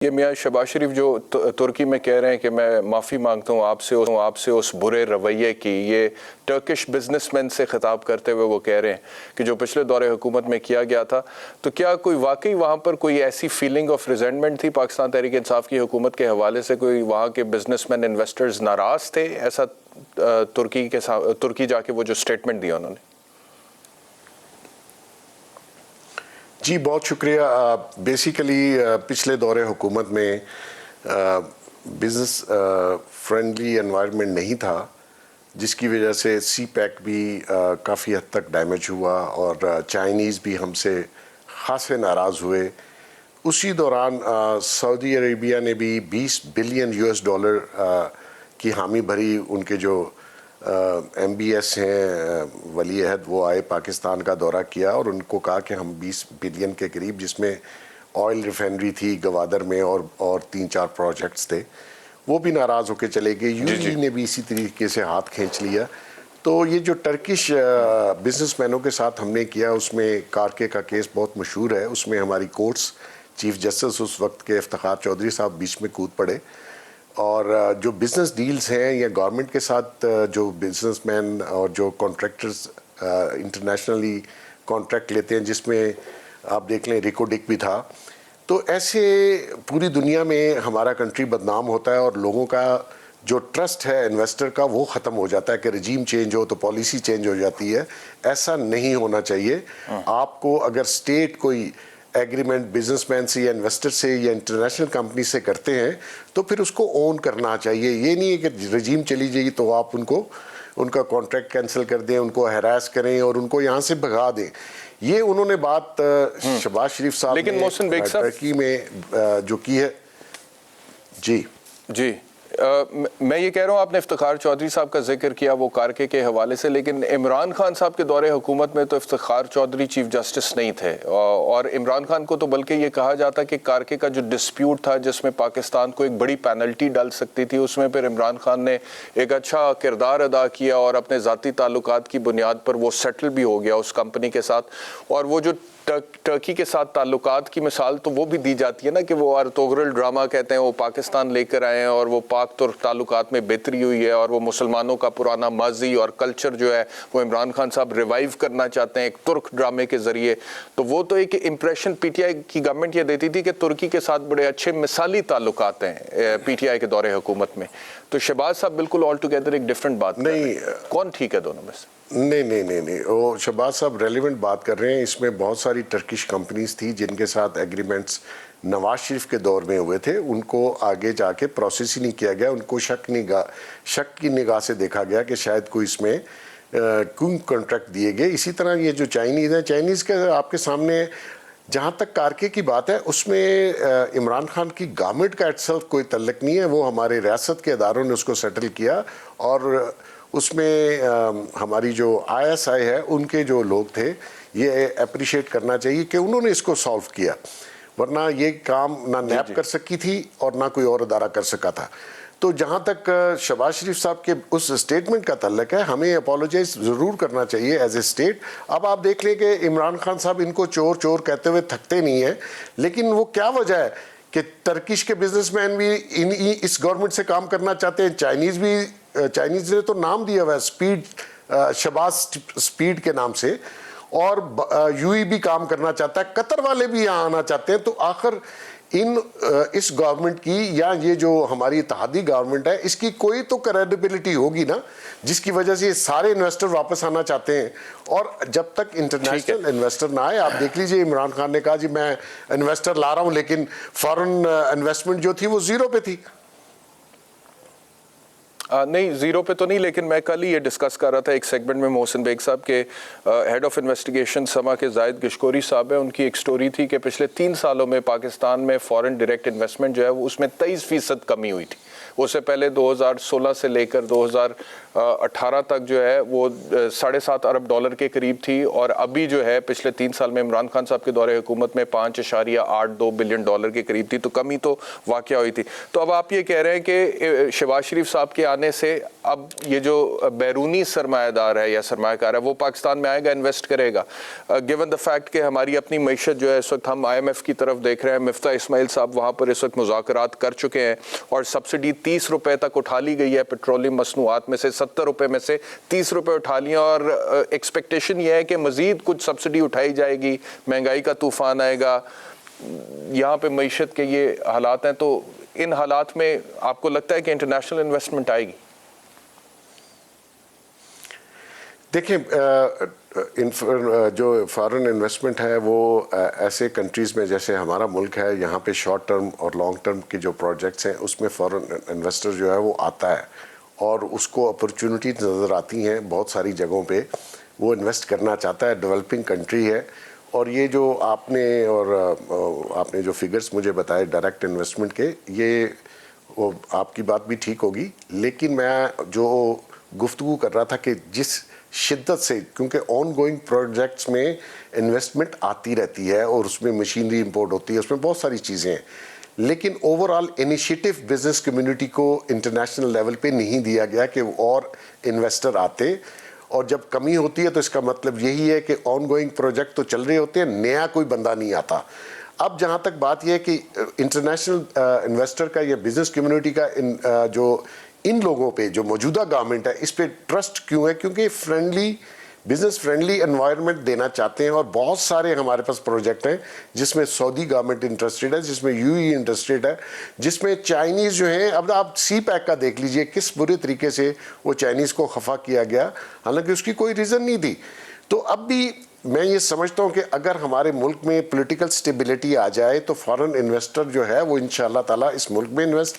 یہ میاں شہباز شریف جو ترکی میں کہہ رہے ہیں کہ میں معافی مانگتا ہوں آپ سے اس برے رویے کی، یہ ٹرکش بزنس مین سے خطاب کرتے ہوئے وہ کہہ رہے ہیں کہ جو پچھلے دور حکومت میں کیا گیا تھا، تو کیا کوئی واقعی وہاں پر کوئی ایسی فیلنگ آف ریزنٹمنٹ تھی پاکستان تحریک انصاف کی حکومت کے حوالے سے؟ کوئی وہاں کے بزنس مین انویسٹرز ناراض تھے ایسا ترکی جا کے وہ جو سٹیٹمنٹ دیا انہوں نے؟ جی بہت شکریہ۔ بیسیکلی پچھلے دور حکومت میں بزنس فرینڈلی انوائرمنٹ نہیں تھا، جس کی وجہ سے سی پیک بھی کافی حد تک ڈیمیج ہوا اور چائنیز بھی ہم سے خاصے ناراض ہوئے۔ اسی دوران سعودی عربیہ نے بھی $20 بلین کی حامی بھری۔ ان کے جو ایم بی ایس ہیں ولی عہد، وہ آئے پاکستان کا دورہ کیا اور ان کو کہا کہ ہم 20 بلین کے قریب، جس میں آئل ریفائنری تھی گوادر میں اور 3-4 پروجیکٹس تھے، وہ بھی ناراض ہو کے چلے گئے۔ یو اے ای نے بھی اسی طریقے سے ہاتھ کھینچ لیا۔ تو یہ جو ٹرکش بزنس مینوں کے ساتھ ہم نے کیا، اس میں کارکے کا کیس بہت مشہور ہے۔ اس میں ہماری کورٹس، چیف جسٹس اس وقت کے افتخار چودھری صاحب بیچ میں کود پڑے، اور جو بزنس ڈیلز ہیں یا گورنمنٹ کے ساتھ جو بزنس مین اور جو کانٹریکٹرز انٹرنیشنلی کانٹریکٹ لیتے ہیں، جس میں آپ دیکھ لیں ریکو ڈک بھی تھا، تو ایسے پوری دنیا میں ہمارا کنٹری بدنام ہوتا ہے اور لوگوں کا جو ٹرسٹ ہے انویسٹر کا وہ ختم ہو جاتا ہے کہ رجیم چینج ہو تو پالیسی چینج ہو جاتی ہے۔ ایسا نہیں ہونا چاہیے۔ آپ کو اگر اسٹیٹ کوئی ایگریمنٹ بزنس مین سے یا انویسٹر سے یا انٹرنیشنل کمپنی سے کرتے ہیں تو پھر اس کو اون کرنا چاہیے۔ یہ نہیں ہے کہ رجیم چلی جائے گی تو آپ ان کا کانٹریکٹ کینسل کر دیں، ان کو ہیراس کریں اور ان کو یہاں سے بھگا دیں۔ یہ انہوں نے بات شہباز شریف صاحب نے ترکی میں جو کی ہے۔ جی میں یہ کہہ رہا ہوں، آپ نے افتخار چودھری صاحب کا ذکر کیا وہ کارکے کے حوالے سے، لیکن عمران خان صاحب کے دور حکومت میں تو افتخار چودھری چیف جسٹس نہیں تھے، اور عمران خان کو تو بلکہ یہ کہا جاتا کہ کارکے کا جو ڈسپیوٹ تھا جس میں پاکستان کو ایک بڑی پینلٹی ڈال سکتی تھی، اس میں پھر عمران خان نے ایک اچھا کردار ادا کیا اور اپنے ذاتی تعلقات کی بنیاد پر وہ سیٹل بھی ہو گیا اس کمپنی کے ساتھ۔ اور وہ جو ٹرکی کے ساتھ تعلقات کی مثال تو وہ بھی دی جاتی ہے نا کہ وہ ارطغرل ڈرامہ کہتے ہیں، وہ پاکستان لے کر آئے ہیں اور وہ پاک ترک تعلقات میں بہتری ہوئی ہے، اور وہ مسلمانوں کا پرانا ماضی اور کلچر جو ہے وہ عمران خان صاحب ریوائیو کرنا چاہتے ہیں ایک ترک ڈرامے کے ذریعے۔ تو وہ تو ایک امپریشن پی ٹی آئی کی گورنمنٹ یہ دیتی تھی کہ ترکی کے ساتھ بڑے اچھے مثالی تعلقات ہیں پی ٹی آئی کے دور حکومت میں۔ تو شہباز صاحب بالکل آل ٹوگیدر ایک ڈفرینٹ بات نہیں، کون ٹھیک ہے دونوں میں سے؟ نہیں، وہ شہباز صاحب ریلیونٹ بات کر رہے ہیں۔ اس میں بہت ساری ٹرکش کمپنیز تھی جن کے ساتھ ایگریمنٹس نواز شریف کے دور میں ہوئے تھے، ان کو آگے جا کے پروسیس ہی نہیں کیا گیا۔ ان کو شک کی نگاہ سے دیکھا گیا کہ شاید کوئی اس میں کیوں کانٹریکٹ دیے گئے۔ اسی طرح یہ جو چائنیز ہیں، چائنیز کے آپ کے سامنے جہاں تک کارکے کی بات ہے، اس میں عمران خان کی گورنمنٹ کا اٹ سیلف کوئی تعلق نہیں ہے۔ وہ ہمارے ریاست کے اداروں نے اس کو سیٹل کیا، اور اس میں ہماری جو آئی ایس آئی ہے ان کے جو لوگ تھے، یہ اپریشیٹ کرنا چاہیے کہ انہوں نے اس کو سالو کیا، ورنہ یہ کام نہ نیب کر سکی تھی اور نہ کوئی اور ادارہ کر سکا تھا۔ تو جہاں تک شہباز شریف صاحب کے اس اسٹیٹمنٹ کا تعلق ہے، ہمیں اپولوجائز ضرور کرنا چاہیے ایز اے اسٹیٹ۔ اب آپ دیکھ لیں کہ عمران خان صاحب ان کو چور چور کہتے ہوئے تھکتے نہیں ہیں، لیکن وہ کیا وجہ ہے کہ ترکش کے بزنس مین بھی اس گورنمنٹ سے کام کرنا چاہتے ہیں، چائنیز نے تو نام دیا ہوا ہے شہباز سپیڈ کے نام سے، اور یو ای بھی کام کرنا چاہتا ہے، قطر والے بھی یہاں آنا چاہتے ہیں۔ تو آخر اس گورنمنٹ کی یا یہ جو ہماری اتحادی گورنمنٹ ہے، اس کی کوئی تو کریڈیبلٹی ہوگی نا، جس کی وجہ سے یہ سارے انویسٹر واپس آنا چاہتے ہیں۔ اور جب تک انٹرنیشنل انویسٹر نہ آئے، آپ دیکھ لیجئے عمران خان نے کہا جی میں انویسٹر لا رہا ہوں، لیکن فارن انویسٹمنٹ جو تھی وہ زیرو پہ تھی۔ نہیں زیرو پہ تو نہیں، لیکن میں کل ہی یہ ڈسکس کر رہا تھا ایک سیگمنٹ میں محسن بیگ صاحب کے ہیڈ آف انویسٹیگیشن سما کے زائد گشکوری صاحب ہیں، ان کی ایک سٹوری تھی کہ پچھلے 3 سالوں میں پاکستان میں فارن ڈائریکٹ انویسٹمنٹ جو ہے اس میں 23% کمی ہوئی تھی۔ اس سے پہلے 2016 سے لے کر 2018 تک جو ہے وہ $7.5 ارب کے قریب تھی، اور ابھی جو ہے پچھلے 3 سال میں عمران خان صاحب کے دور حکومت میں $5.82 بلین کے قریب تھی، تو کمی تو واقع ہوئی تھی۔ تو اب آپ یہ کہہ رہے ہیں کہ شہباز شریف صاحب کے آنے سے اب یہ جو بیرونی سرمایہ دار ہے یا سرمایہ کار ہے وہ پاکستان میں آئے گا, انویسٹ کرے گا. گیون دا فیکٹ کہ ہماری اپنی معیشت جو ہے اس وقت ہم IMF کی طرف دیکھ رہے ہیں, مفتاح اسماعیل صاحب وہاں پر اس وقت مذاکرات کر چکے ہیں اور سبسڈی 30 روپے تک اٹھا لی گئی ہے پیٹرولیم مصنوعات میں سے, 70 روپے میں سے 30 روپے اٹھا لیے, اور ایکسپیکٹیشن یہ ہے کہ مزید کچھ سبسڈی اٹھائی جائے گی, مہنگائی کا طوفان آئے گا. یہاں پہ معیشت کے یہ حالات ہیں, تو ان حالات میں آپ کو لگتا ہے کہ انٹرنیشنل انویسٹمنٹ آئے گی؟ دیکھیں, جو فارن انویسٹمنٹ ہے وہ ایسے کنٹریز میں جیسے ہمارا ملک ہے, یہاں پہ شارٹ ٹرم اور لانگ ٹرم کے جو پروجیکٹس ہیں اس میں فارن انویسٹر جو ہے وہ آتا ہے اور اس کو اپرچونٹیز نظر آتی ہیں بہت ساری جگہوں پہ, وہ انویسٹ کرنا چاہتا ہے. ڈیولپنگ کنٹری ہے, اور یہ جو آپ نے جو فگرز مجھے بتائے ڈائریکٹ انویسٹمنٹ کے, یہ آپ کی بات بھی ٹھیک ہوگی, لیکن میں جو گفتگو کر رہا تھا کہ جس شدت سے, کیونکہ آن گوئنگ پروجیکٹس میں انویسٹمنٹ آتی رہتی ہے اور اس میں مشینری امپورٹ ہوتی ہے, اس میں بہت ساری چیزیں ہیں, لیکن over all initiative business community کو انٹرنیشنل لیول پہ نہیں دیا گیا کہ اور انویسٹر آتے, اور جب کمی ہوتی ہے تو اس کا مطلب یہی ہے کہ آن گوئنگ پروجیکٹ تو چل رہے ہوتے ہیں, نیا کوئی بندہ نہیں آتا. اب جہاں تک بات یہ ہے کہ انٹرنیشنل انویسٹر کا یا بزنس کمیونٹی کا ان لوگوں پہ جو موجودہ گورنمنٹ ہے اس پہ ٹرسٹ کیوں ہے, کیونکہ بزنس فرینڈلی انوائرمنٹ دینا چاہتے ہیں, اور بہت سارے ہمارے پاس پروجیکٹ ہیں جس میں سعودی گورنمنٹ انٹرسٹڈ ہے, جس میں UAE انٹرسٹڈ ہے, جس میں چائنیز جو ہیں, اب آپ سی پیک کا دیکھ لیجئے کس برے طریقے سے وہ چائنیز کو خفا کیا گیا, حالانکہ اس کی کوئی ریزن نہیں تھی. تو اب بھی میں یہ سمجھتا ہوں کہ اگر ہمارے ملک میں پولیٹیکل سٹیبلٹی آ جائے تو فارن انویسٹر جو ہے وہ انشاءاللہ تعالیٰ اس ملک میں انویسٹ